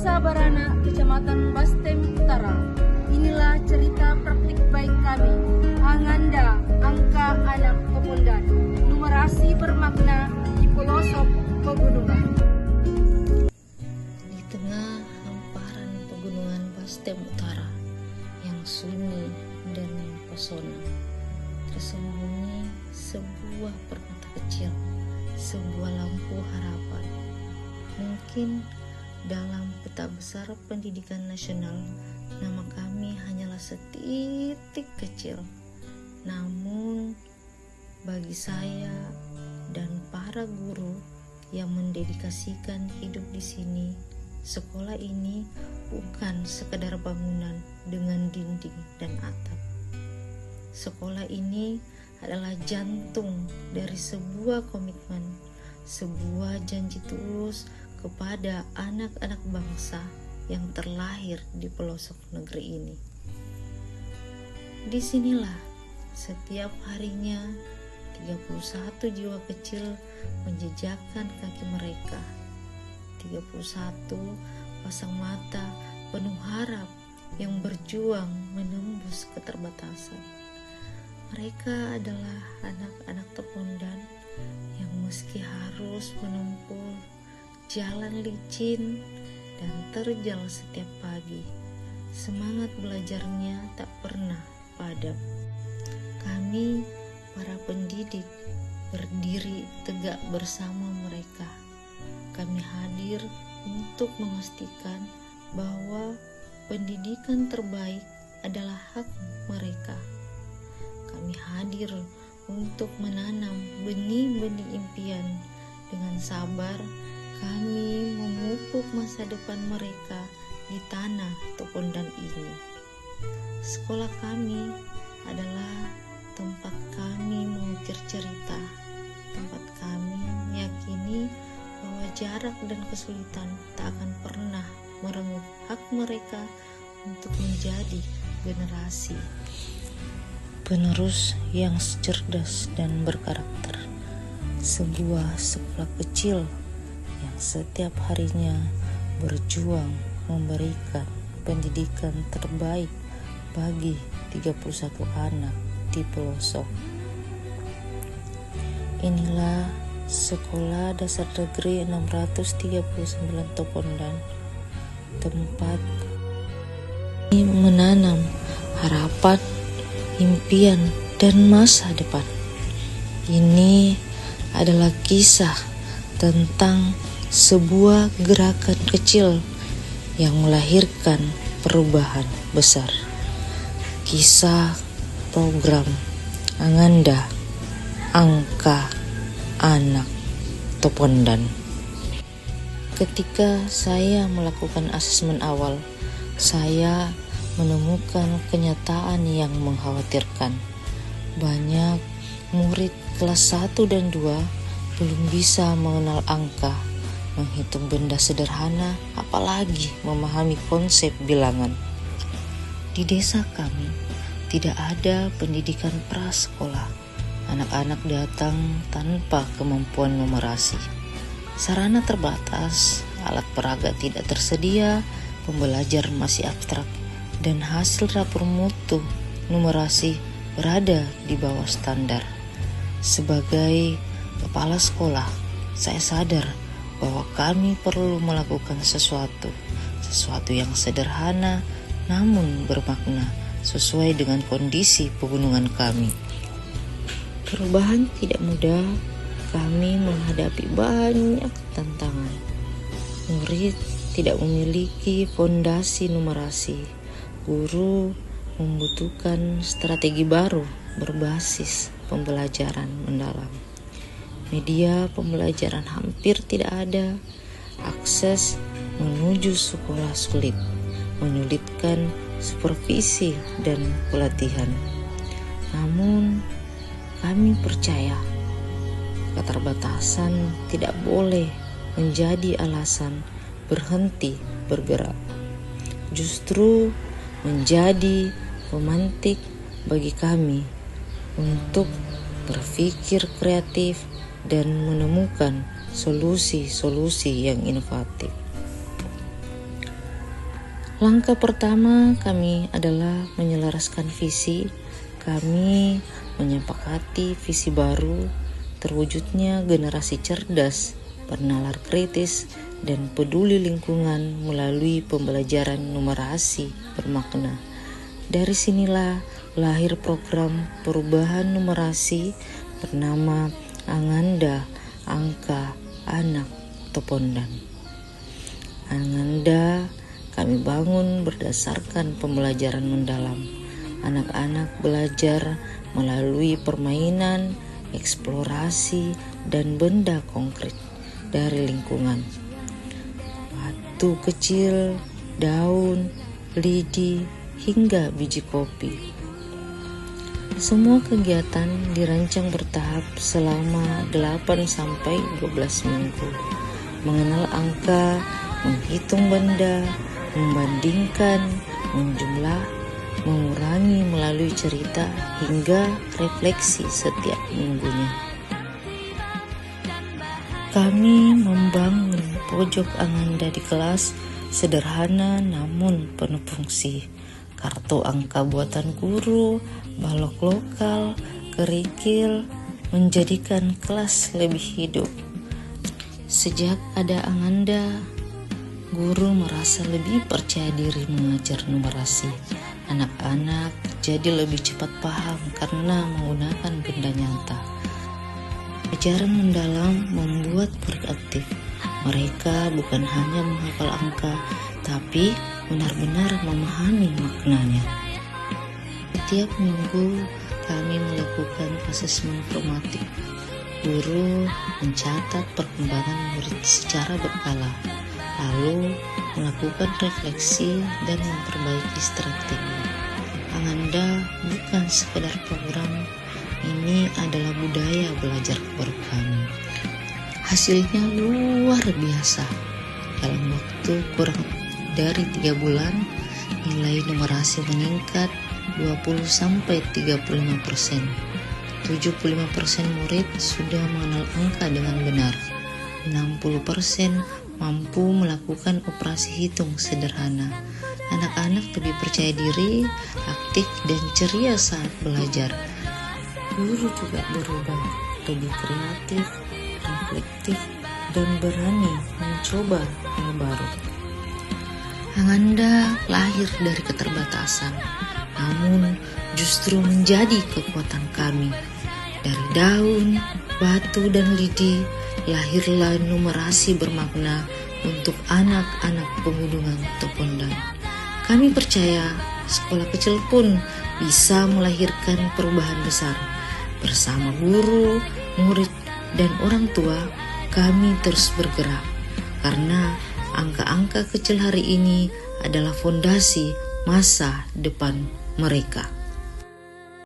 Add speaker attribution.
Speaker 1: Desa Barana, Kecamatan Bastem Utara. Inilah cerita praktik baik kami. Anganda, angka anak pemundan. Numerasi bermakna di pelosok pegunungan.
Speaker 2: Di tengah hamparan pegunungan Bastem Utara yang sunyi dan mempesona, tersembunyi sebuah permata kecil, sebuah lampu harapan. Mungkin dalam peta besar pendidikan nasional, nama kami hanyalah setitik kecil. Namun bagi saya dan para guru yang mendedikasikan hidup di sini, sekolah ini bukan sekedar bangunan dengan dinding dan atap. Sekolah ini adalah jantung dari sebuah komitmen, sebuah janji tulus kepada anak-anak bangsa yang terlahir di pelosok negeri ini. Disinilah setiap harinya 31 jiwa kecil menjejakkan kaki mereka. 31 pasang mata penuh harap yang berjuang menembus keterbatasan. Mereka adalah anak-anak Topondan yang meski harus menempuh jalan licin dan terjal setiap pagi, semangat belajarnya tak pernah padam. Kami, para pendidik, berdiri tegak bersama mereka. Kami hadir untuk memastikan bahwa pendidikan terbaik adalah hak mereka. Kami hadir untuk menanam benih-benih impian. Dengan sabar kami memupuk masa depan mereka di tanah Topondan ini. Sekolah kami adalah tempat kami mengukir cerita, tempat kami meyakini bahwa jarak dan kesulitan tak akan pernah merenggut hak mereka untuk menjadi generasi penerus yang cerdas dan berkarakter. Sebuah sekolah kecil yang setiap harinya berjuang memberikan pendidikan terbaik bagi 31 anak di pelosok. Inilah Sekolah Dasar Negeri 639 Topondan, tempat menanam harapan, impian, dan masa depan. Ini adalah kisah tentang sebuah gerakan kecil yang melahirkan perubahan besar. Kisah program Anganda, angka anak Topondan. Ketika saya melakukan asesmen awal, saya menemukan kenyataan yang mengkhawatirkan. Banyak murid kelas 1 dan 2 belum bisa mengenal angka, menghitung benda sederhana, apalagi memahami konsep bilangan. Di desa kami tidak ada pendidikan prasekolah. Anak-anak datang tanpa kemampuan numerasi. Sarana terbatas, alat peraga tidak tersedia, pembelajaran masih abstrak, dan hasil rapor mutu numerasi berada di bawah standar. Sebagai kepala sekolah, saya sadar bahwa kami perlu melakukan sesuatu yang sederhana namun bermakna sesuai dengan kondisi pegunungan kami. Perubahan tidak mudah, kami menghadapi banyak tantangan. Murid tidak memiliki fondasi numerasi. Guru membutuhkan strategi baru berbasis pembelajaran mendalam. Media pembelajaran hampir tidak ada. Akses menuju sekolah sulit, menyulitkan supervisi dan pelatihan. Namun, kami percaya keterbatasan tidak boleh menjadi alasan berhenti bergerak. Justru menjadi pemantik bagi kami untuk berpikir kreatif dan menemukan solusi-solusi yang inovatif. Langkah pertama kami adalah menyelaraskan visi. Kami menyepakati visi baru terwujudnya generasi cerdas, bernalar kritis, dan peduli lingkungan melalui pembelajaran numerasi bermakna. Dari sinilah lahir program perubahan numerasi bernama Anganda Angka Anak Topondan. Anganda kami bangun berdasarkan pembelajaran mendalam. Anak-anak belajar melalui permainan, eksplorasi, dan benda konkret dari lingkungan. Batu kecil, daun, lidi, hingga biji kopi. Semua kegiatan dirancang bertahap selama 8-12 minggu. Mengenal angka, menghitung benda, membandingkan, menjumlah, mengurangi melalui cerita, hingga refleksi setiap minggunya. Kami membangun pojok Anganda di kelas, sederhana namun penuh fungsi. Kartu angka buatan guru, balok lokal, kerikil, menjadikan kelas lebih hidup. Sejak ada Anganda, guru merasa lebih percaya diri mengajar numerasi. Anak-anak jadi lebih cepat paham karena menggunakan benda nyata. Ajaran mendalam membuat murid aktif. Mereka bukan hanya menghafal angka, tapi benar-benar memahami maknanya. Setiap minggu kami melakukan asesmen formatif. Guru mencatat perkembangan murid secara berkala, lalu melakukan refleksi dan memperbaiki strategi. Anganda bukan sekedar program, ini adalah budaya belajar baru kami. Hasilnya luar biasa. Dalam waktu kurang dari 3 bulan, nilai numerasi meningkat 20-35%. 75% murid sudah mengenal angka dengan benar. 60% mampu melakukan operasi hitung sederhana. Anak-anak lebih percaya diri, aktif, dan ceria saat belajar. Guru juga berubah, lebih kreatif, reflektif, dan berani mencoba hal baru. Anganda lahir dari keterbatasan, namun justru menjadi kekuatan kami. Dari daun, batu, dan lidi, lahirlah numerasi bermakna untuk anak-anak pegunungan Topondan. Kami percaya sekolah kecil pun bisa melahirkan perubahan besar. Bersama guru, murid, dan orang tua, kami terus bergerak. Karena angka-angka kecil hari ini adalah fondasi masa depan mereka.